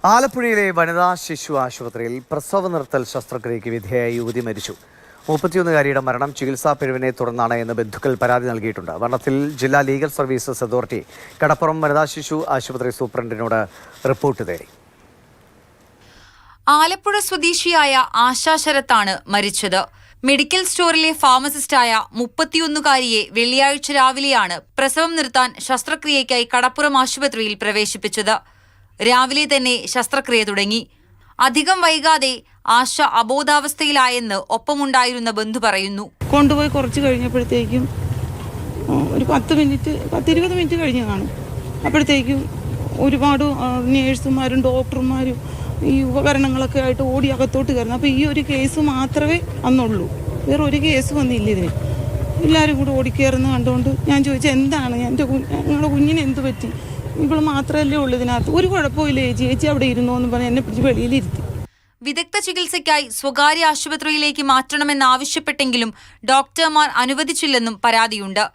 ആലപ്പുഴയിലെ വനിതാ ശിശു ആശുപത്രിയിൽ പ്രസവ നിർത്തൽ ശസ്ത്രക്രിയയ്ക്ക് വിധേയായ യുവതി മരിച്ചു. 31-കാരിയുടെ മരണം ചികിത്സാ പിഴവിനെ തുടർന്നാണ് എന്ന് ബന്ധുക്കൾ പരാതി നൽകിയിട്ടുണ്ട്. മരണത്തിൽ ജില്ലാ ലീഗൽ സർവീസസ് അതോറിറ്റി കടപ്പുറം വനിതാ ശിശു ആശുപത്രി സൂപ്രണ്ടിനോട് റിപ്പോർട്ട് തേടി. ആലപ്പുഴ സ്വദേശിയായ ആശാ ശരത്താണ് മരിച്ചത്. മെഡിക്കൽ സ്റ്റോറിലെ ഫാർമസിസ്റ്റായ 31-കാരിയെ വെള്ളിയാഴ്ച രാവിലെയാണ് പ്രസവം നിർത്താൻ ശസ്ത്രക്രിയയ്ക്കായി കടപ്പുറം ആശുപത്രിയിൽ പ്രവേശിപ്പിച്ചത്. രാവിലെ തന്നെ ശസ്ത്രക്രിയ തുടങ്ങി. അധികം വൈകാതെ ആശ അബോധാവസ്ഥയിലായെന്ന് ഒപ്പമുണ്ടായിരുന്ന ബന്ധു പറയുന്നു. കൊണ്ടുപോയി കുറച്ച് കഴിഞ്ഞപ്പോഴത്തേക്കും ഒരു 10-20 മിനിറ്റ് കഴിഞ്ഞ് കാണും. അപ്പോഴത്തേക്കും ഒരുപാട് നേഴ്സുമാരും ഡോക്ടർമാരും ഈ ഉപകരണങ്ങളൊക്കെ ആയിട്ട് ഓടി അകത്തോട്ട് കയറുന്നു. അപ്പോൾ ഈ ഒരു കേസ് മാത്രമേ അന്നുള്ളൂ, വേറെ ഒരു കേസ് വന്നില്ല ഇതിന്. എല്ലാവരും കൂടെ ഓടിക്കയറുന്ന കണ്ടുകൊണ്ട് ഞാൻ ചോദിച്ചാൽ എന്താണ് ഞങ്ങളുടെ കുഞ്ഞിന് എന്ത് പറ്റി, ഇപ്പോൾ മാത്രമല്ലേ ഉള്ളൂ ഇതിനകത്ത്, ഒരു കുഴപ്പമില്ല ചേച്ചി അവിടെ ഇരുന്നോ എന്ന് പറഞ്ഞ് എന്നെ പിടിച്ച് വെളിയിലിരുത്തി. വിദഗ്ധ ചികിത്സയ്ക്കായി സ്വകാര്യ ആശുപത്രിയിലേക്ക് മാറ്റണമെന്നാവശ്യപ്പെട്ടെങ്കിലും ഡോക്ടർമാർ അനുവദിച്ചില്ലെന്നും പരാതിയുണ്ട്.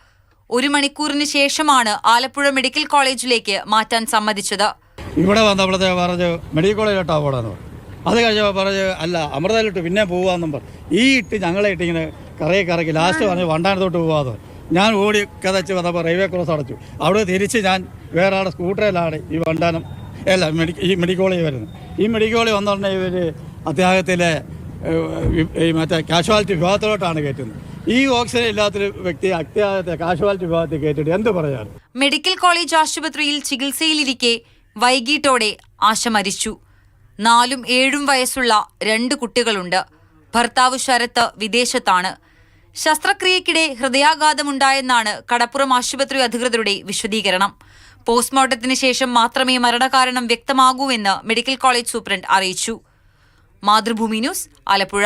1 മണിക്കൂറിന് ശേഷമാണ് ആലപ്പുഴ മെഡിക്കൽ കോളേജിലേക്ക് മാറ്റാൻ സമ്മതിച്ചത്. ഇവിടെ വന്നപ്പോഴത്തെ പറഞ്ഞു മെഡിക്കൽ കോളേജിലോട്ടാ പോടാന്ന് പറഞ്ഞു. അത് കഴിഞ്ഞപ്പോൾ പറഞ്ഞ് അല്ല അമൃതയിലോട്ട് പിന്നെ പോകാമെന്നും പറഞ്ഞു. ഈ ഇട്ട് ഞങ്ങളെ ഇട്ടിങ്ങനെ കറക്കി ലാസ്റ്റ് പറഞ്ഞ് വണ്ടാനത്തോട്ട് പോകാമെന്ന്. ഞാൻ ഓടി കതച്ച് വന്നപ്പോൾ റെയിൽവേ ക്രോസ് അടച്ചു. അവിടെ തിരിച്ച് ഞാൻ വേറെ ആളുടെ സ്കൂട്ടറിലാണ് ഈ വണ്ടാനം ഈ മെഡിക്കൽ കോളേജ് വരുന്നത്. ഈ മെഡിക്കൽ കോളേജ് വന്നുടനെ ഇവർ അത്യാഹത്തിലെ മറ്റേ കാഷ്വാലിറ്റി വിഭാഗത്തിലോട്ടാണ് കയറ്റുന്നത്. ഈ ഓക്സിജൻ ഇല്ലാത്തൊരു വ്യക്തി അത്യാഹത്തെ കാഷ്വാലിറ്റി വിഭാഗത്തിൽ കയറ്റിട്ട് എന്ത് പറയാൻ. മെഡിക്കൽ കോളേജ് ആശുപത്രിയിൽ ചികിത്സയിലിരിക്കെ വൈകിട്ടോടെ ആശ മരിച്ചു. 4ഉം 7ഉം വയസ്സുള്ള 2 കുട്ടികളുണ്ട്. ഭർത്താവ് ശരത്ത് വിദേശത്താണ്. ശസ്ത്രക്രിയക്കിടെ ഹൃദയാഘാതമുണ്ടായെന്നാണ് കടപ്പുറം ആശുപത്രി അധികൃതരുടെ വിശദീകരണം. പോസ്റ്റ്മോർട്ടത്തിന് ശേഷം മാത്രമേ മരണകാരണം വ്യക്തമാകൂവെന്ന് മെഡിക്കൽ കോളേജ് സൂപ്രണ്ട് അറിയിച്ചു. മാതൃഭൂമി ന്യൂസ്, ആലപ്പുഴ.